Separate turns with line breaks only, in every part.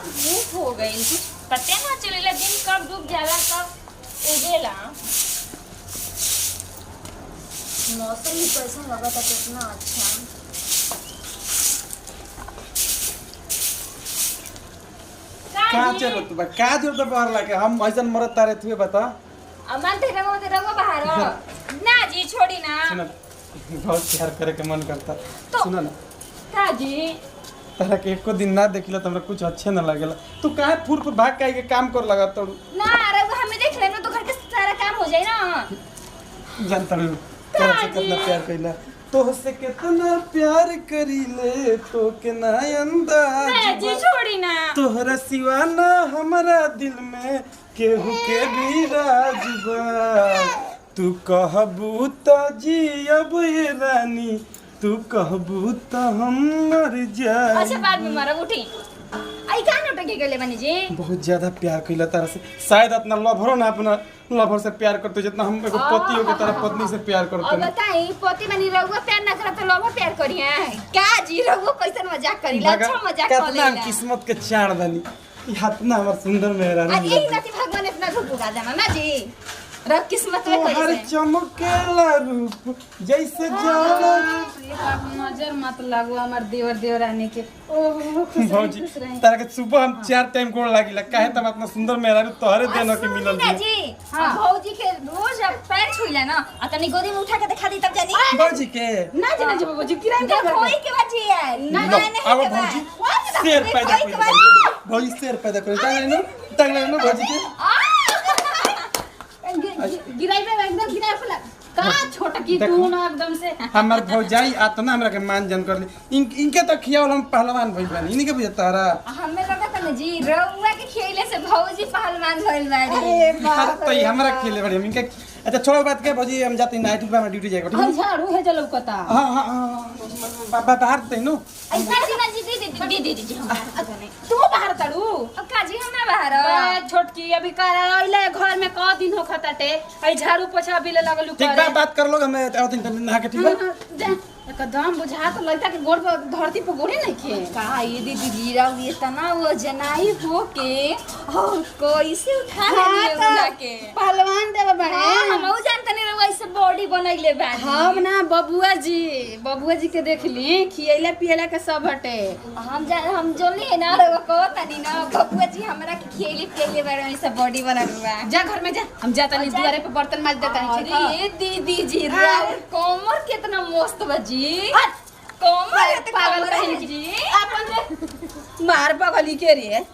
बहुत भूख हो गई, कुछ पता ना चलेला दिन कब डूब जाला कब उगेला। मौसम भी कैसा लगा था, कितना अच्छा।
का जरूरत बा, का जरूरत बाहर लाके हम ऐसा मरत तारे तुए बता।
अमन तेरे वो बाहर ना जी, छोड़ी ना।
सुन, बहुत प्यार करे के मन करता
तो
सुना ना
का जी
तारा के एको दिन ना देखिला त हमरा कुछ अच्छे ना लागेला। तू काहे फुर फुर भाग के काम कर लगा तो
ना, अरे वो हमें देख लेना तो घर के सारा काम हो जाए ना।
जानता नहीं तोरा से कितना प्यार कइला, तो से कितना प्यार करीले तो के ना अंदाज
जी छोड़ी ना।
तोहरा सिवा ना हमारा दिल में केहू के भी राज बा। तू कहबू त जियब ये रानी, तू कहबू त हम मर जाए।
अच्छा बाद में मारा उठी। आई का नोट के गले बनी जी।
बहुत ज्यादा प्यार कइला तारा से, शायद अपना लवरो ना अपना लवर से प्यार करते जितना हम एगो पति हो के तरह पत्नी से प्यार करते।
अब बताई पति बनी रहुआ प्यार ना करत तो लवर प्यार करिए का जी? रहुआ कैसन मजाक करिला, अच्छा मजाक कर लेला।
कितना किस्मत के चाड़ बनी इतना हमर सुंदर मेहरा
आ यही नाती भगवान अपना रूप उगा देना ना जी। रब किस्मत में
हर
कैसे
चमकेला रूप जैसे जाला।
नजर मत लगो हमार देवर देवरानी के। ओहो
भौजी तारा के सुबह हम 4 टाइम कोड़ लागिला, काहे त इतना सुंदर मेहरा तोहरे देनो के मिलल
ना
जी।
जी। हां भौजी के रोज अब पैर छुइला ना आ तनी गोदी में उठा के दिखा दी तब जानी।
भौजी के
ना जी ना जी बाबूजी किराए पे
देखो ही के बाजी है ना
लो,
नहीं
अब
के
भौजी
बाद
शेर पैदा कर भौजी शेर पैदा कर टांगले न भौजी के
गिराई पे एकदम गिराई पे का छोटा की तू ना एकदम से
हमर भौजाई आतना हमरा के मान जन कर ली। इनके तो खियावल हम पहलवान भइल बानी, इनके बुझा तारा।
हमें लगा था ना जी रउआ के खेले से भौजी पहलवान भइल बाड़ी।
अरे बाप
तो ये हमरा खेले बड़ी हम इनके। अच्छा छोड़ो बात के भौजी, हम जाते नाइट पे ड्यूटी जाएगा ठीक
हम
है।
झाड़ू है जलो कता।
हां हां बाबा बाहर ते नो
ऐसा जी ना जी दीदी जी हम
तू बाहर तड़ू
अब काजी हम ना बाहर
बे छोटकी अभी कर आइले घर में क दिन हो खताटे आई झाड़ू पोछा बिले लगलू
ठीक बा, बात कर लो हमें आवत नहा के ठीक बा।
एकदम बुझा तो लगता कि गोड़ पे धरती पे गोड़े नहीं खे
का ये दीदी गिरा ये तना वो जनाई हो के और कैसे उठा ले उठा के
पहलवान देव बने।
हम उ जानते नहीं रउआ ऐसे बॉडी बनैले बानी।
हम ना बबुआ जी के देख ली खियला पियला के सब हटे।
हम जोनी है ना रउआ को तनी ना बबुआ जी हमरा के खेली खेले बारे ऐसे बॉडी बनल बा।
जा घर में जा, हम जाता नहीं दुआरे पे बर्तन माज देता नहीं।
अरे दीदी जी कमर कितना मस्त बा जी। कमर
पागल रही
जी
अपन मार बगली के रे।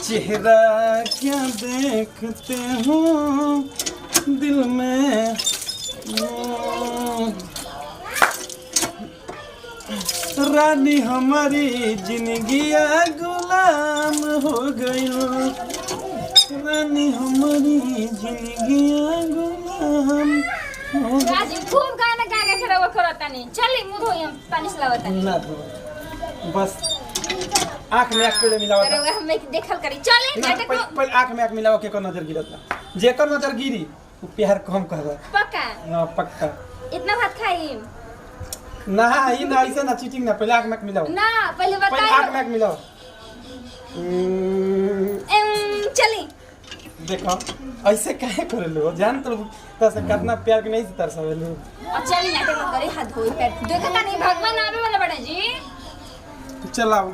चेहरा क्या देखते हो दिल में, रानी हमारी जिंदगिया गुलाम हो गई, रानी हमारी जिंदगिया गुलाम हो गई।
राजी खूब गाना गा के रउआ करतानी। चली मुंह धोई हम पानी से लावतानी।
ना धो, बस आँख में आँख पे मिलावा था।
रउआ हमें देखल करी। चली नाटक को
पहले आँख में आँख मिलावा के को नजर गिरता, जेकर नजर गिरी वो प्यार कम करवा।
पक्का
ना पक्का
इतना भात खाई
ना, ई ना ऐसे ना चीटिंग ना, पहले आँख में आँख मिलाओ,
ना पहले
पहले
बताओ।
आँख में आँख मिलाओ।
चली
देखो ऐसे काहे करे लो, जान तो तसे कितना प्यार के नहीं से तरसा लो।
और चली नाटक मत करी, हाथ धोई पैर देखा का नहीं भगवान आवे वाला बड़ा जी।
चलाओ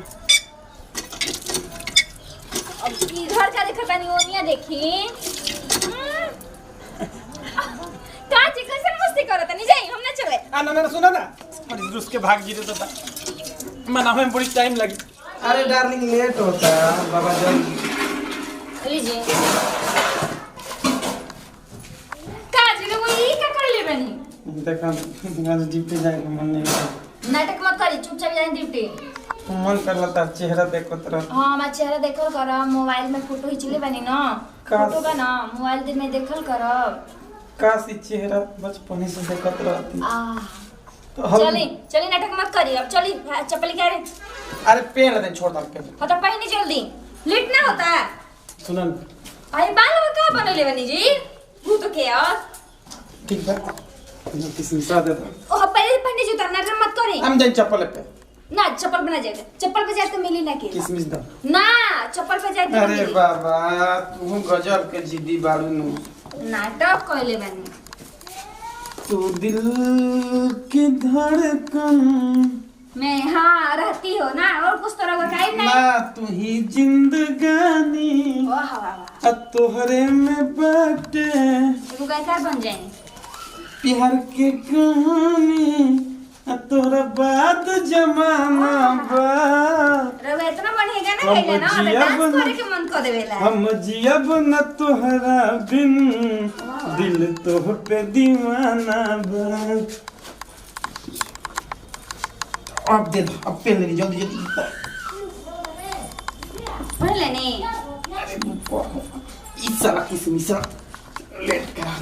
अब इधर का देखा तानी ओनिया देखी। का जी कैसे मस्ती करत नहीं जाई हम ना चले।
आ ना ना सुनो ना, और रुस के भाग गिरे तो मनावे में बड़ी टाइम लगी। अरे डार्लिंग लेट होता है बाबा जल्दी
लीजिए। का जी लोग ई का कर ले बनी।
देखा आज ड्यूटी जाए के मन नहीं कर,
नाटक मत करी, चुपचाप जाए ड्यूटी।
मन कर लता चेहरा देखो तेरा।
हां मैं चेहरा देखल कर, मोबाइल में फोटो खींचले बनी ना, फोटो का ना मोबाइल में देखल कर।
काशी चेहरा बचपन से देखत रहती। तो
चली चली नाटक मत करी, अब चली चप्पल क्या रे।
अरे पेड़ दे छोड़ दम के
तो पहनी जल्दी, लेट ना होता।
सुनन
अरे बाल में का बनले बनी जी वो तो क्या
ठीक बा, किसी से दे दो।
ओ पहले पहनी जूता नाटक मत करी।
हम जाई चप्पल पे
ना चप्पल पे ना जाए, चप्पल पे जाए तो मिली ना के
किसमिस दो
ना, चप्पल पे जाए तो
अरे
मिली।
बाबा तू गजब के जिद्दी बाड़ू नु
नाटक कहले बानी।
तू दिल की धड़कन
मैं हाँ रहती हो ना, और कुछ तरह का काई नहीं।
ना तू ही जिंदगानी
वाह वाह वाह,
अब तोहरे में बाटे
एगो गायकार बन जाए।
प्यार के कहानी अब तोहरा बाद जमाना बा।
रवा इतना बढ़िया गाना गाइले ना, तो डांस करे के मन कर देवेला।
हम जियब न तोहरा बिन, दिल तोह पे दीवाना बा। अब दे दो, अब पेन ले जल्दी जल्दी।
पढ़ लेने
इस साला किसमिस लेट करा।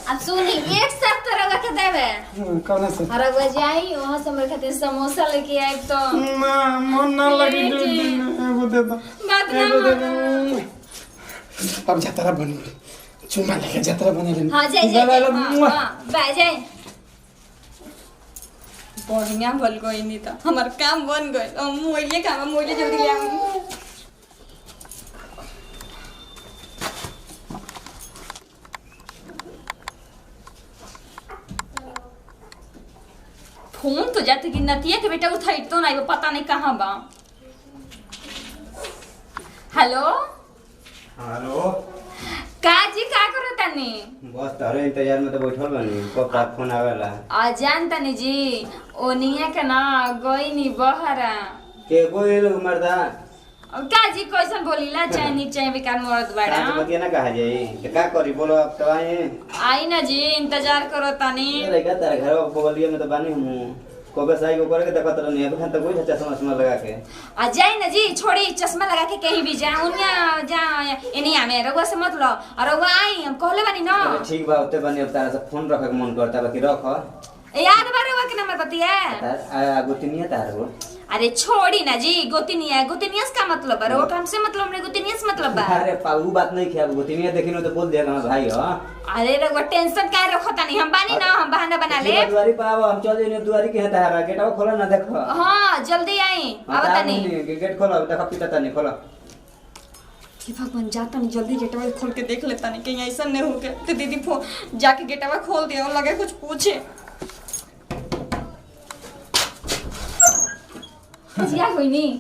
अब सुनी, एक साथ तो रवा के देवे।
कौन से
रवा जाई वहां से मेरे खातिर समोसा लेके आई तो
ना मन ना लगी दे एगो दे दो,
बात ना
एगो दे
मानो।
दो। अब जातरा बन चुमा लेके जातरा बने ले।
हाँ जाए जाए, हाँ बाय जाए। बढ़िया बोल कोई नहीं तो हमार काम बन गए। मोइले काम मोइले जल्दी ले आऊं। फोन तो जाते कि नतिया के बेटा उठाई तो नहीं, वो पता नहीं कहाँ बा। हेलो
हेलो
काजी का करो तनी?
बस तारे इंतजार में तो बैठल बानी, कब तक फोन आवेला?
जान तनी जी ओनिया के ना गई नी बहरा।
के कोई मर्दा
काजी कैसन बोलीला, चाहे नी चाहे बेकार मरद बड़ा।
आज बतिया ना कहा जाई तो का करी बोलो। अब तो
आई ना जी, इंतजार करो तनी।
अरे का तारे घर बगलिया में तो बानी हूं, कबे साई को करे के देखत रहनी है, अभी तक कोई चश्मा चश्मा लगा के
आ जाई ना जी, छोड़ी चश्मा लगा के कहीं भी जा उनिया जा एनिया में रउआ से मत लो। और रउआ आई हम कहले बानी ना।
अरे ठीक बा, होते बानी। अब तारा से फोन रखे के मन करता बाकी रख।
याद बा रउआ के नंबर बतिया?
तार गोतिनिया तार हो।
अरे छोड़ी ना जी, गोतिनिया गोतिनिया का मतलब है, रउआ हमसे मतलब नहीं, गोतिनिया से मतलब बा।
अरे पाऊ बात नहीं किया, गोतिनिया देखिनो तो बोल देगा भाई हो।
अरे रउआ टेंशन काहे रखता नहीं, हम बानी ना, हम बहाना बना ले।
दुआरी पाव हम चल जेने, दुआरी के तारा गेटवा खोला ना देखो।
हां जल्दी आई, आवता नहीं।
गेट खोला देखो पिता तनी खोला।
कि भगवान जाता नहीं, जल्दी गेटवा खोल के देख लेता नहीं कहीं ऐसा नहीं हो के। तो दीदी फोन जाके गेटवा खोल दिया और लगे कुछ पूछे। जिया कोई नहीं,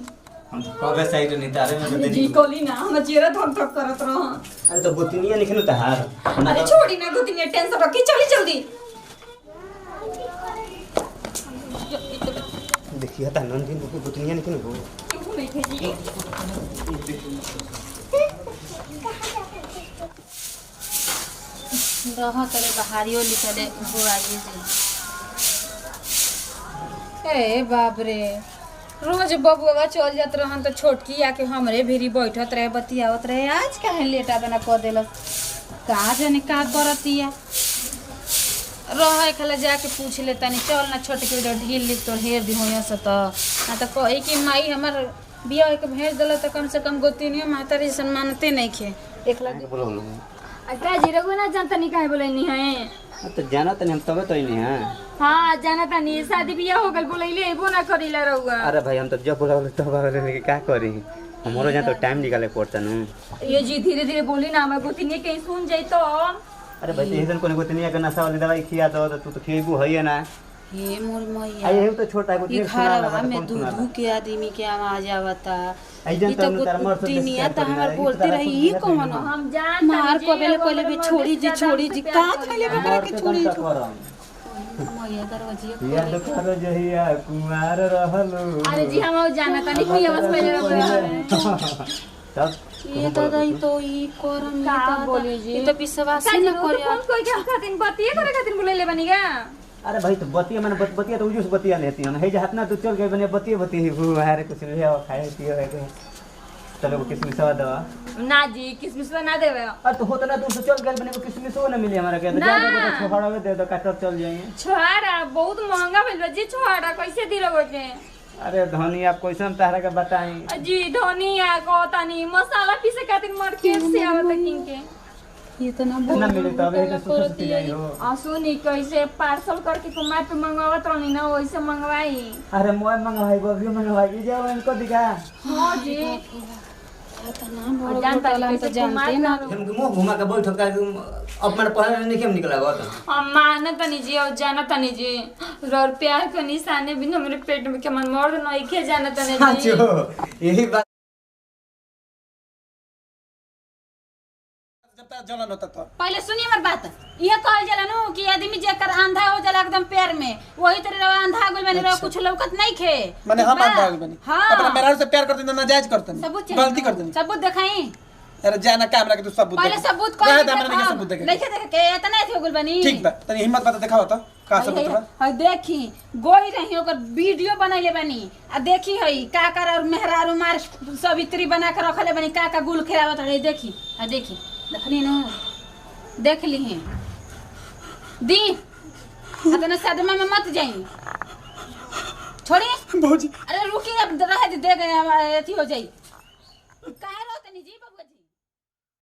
हम कबे साइड नहीं तारे में तो
जी कोली ना, हम चेहरा धक धक करत रहो।
अरे तो गोतिनिया निकलो तार।
अरे छोड़ी ना गोतिनिया, टेंशन रखी, चली जल्दी।
देखिए ता नंदिन को गोतिनिया निकलो हो।
क्यों नहीं थे जी?
रहा करे बाहरियो लिखले बुआई जी। ए बाप रे, रोज बबुआ चल जात रहन तो छोटकी आके हमरे भिरी बैठत रहे, बतियावत रहे। आज काहे लेटा बना कह देलस, का जाने का करतिया। रहे खला जाके पूछ ले तनी, चल ना छोटकी उधर ढील लिख तो हेर दी होया से तो ना तो कही कि माई हमर बिया के भेज देला तो कम से कम गोतिनियो मातारी सम्मानते नहीं खे। एक लगे
बोलो लो।
अक्का जी रघु ना जानता नहीं काहे बोलैनी है।
तो जाना तनी हम तबे तो नहीं है।
हां जाना था नहीं, शादी बियाह हो गल बोलैले एबो ना करिला रहुआ।
अरे भाई हम तो जब बोलावले तब आवेले नहीं, का करी हमरो जहां तो टाइम निकाले पड़ता न।
ये जी धीरे धीरे बोली ना, मैं गोतिनी कहीं सुन जाई तो।
अरे भाई तो इधर कोने गोतिनिया के नशा वाली दवाई खिया दो तो तू तो खिएबू है ना।
हे मोर मैया,
आई तो छोटा
ई
गोतिनिया सुना
घरवा
लगा
में
कौन सुना
दूधू के आदमी के आवाज आवता।
आई जन
ई तो
तो तार मर से
गोतिनिया त हमर बोलते रही, ई कौन
हम जान
मार को बेले कोले बे छोड़ी जी छोड़ी जी का खइले बकरा के छोड़ी जी।
करम
मैया दरवाजे
याद करो जहिया कुमार रहलो।
अरे जी हम जाना था नहीं, कोई आवाज पहले रहा।
तब
ये दादा ई तो ई करम
का
दादा
बोली जी?
ई तो विश्वास
काजी
न
रोज
करिया।
फोन कोई के खातिर बतिए करे खातिर बोलैले बनीगा।
अरे भाई तो बतिया मैंने बतिया तो उजूस बतिया लेती है हे हाथ ना तू चल गए बने बतिया बतिया बुहारे कुछ ले आओ खाए पियो है चलो किसमिस दवा
ना जी किसमिस ना देवे।
अरे तो होता ना तू चल गए बने किसमिस ना मिले हमारा के तो
ना।
जा तो छोड़ावे दे दो काटर चल जाएंगे।
छोहाड़ा बहुत महंगा भेल बा जी, छोहाड़ा कैसे दी रहो के?
अरे धनी आप कैसे तारा के बताई
जी धनिया कहतानी मसाला पीसे खातिर मार्केट से आवत किन के।
ये तो ना
ना मिले तो अब एक सुख सुख जाई हो।
सुनी कैसे पार्सल करके कुमार पे मंगवावत रहनी ना वैसे मंगवाई।
अरे मोय मंगवाई बबियो मंगवाई जाओ इनको दिखा।
हाँ जी
जानता हम तो जानते ना
हम मुंह घुमा के बैठ का अपन पहले नहीं केम निकला गो तो
हम माना तनी जी और जाना तनी जी और प्यार के निशाने भी मेरे पेट में के मन मोड़ नहीं के जाना तनी जी।
यही बात
जलन होता तो
पहले सुनिए मेरी बात। ये कहल जाला नु कि आदमी जेकर अंधा हो जाला एकदम पैर में वही तरह अंधा गोल बने रहो कुछ लौकत नहीं खे
माने हम अंधा हो बनी
हाँ।
अपना मेहरारू से प्यार करते ना नाजायज करते
सबूत
गलती करते
सबूत दिखाई
अरे जाना कैमरा के तू सबूत
पहले
देख।
सबूत
रहे
कर
दे, हमरा नहीं सबूत देखे
देखे देखे के इतना थे गोल बनी
ठीक बा तनी हिम्मत बता दिखाओ तो का सबूत बा
हई देखी गोई रही ओकर वीडियो बनैले बनी आ देखी हई का कर और मेहरारू मार सवित्री बना के रखले बनी का गुल खेलावत रही देखी आ देखी देखनी न देख ली हैं दी अतना सदमा में मत जाई छोड़ी
भौजी
अरे रुकी अब रहे दे गए अथी हो जाई काहे रो तनी जी बाबू जी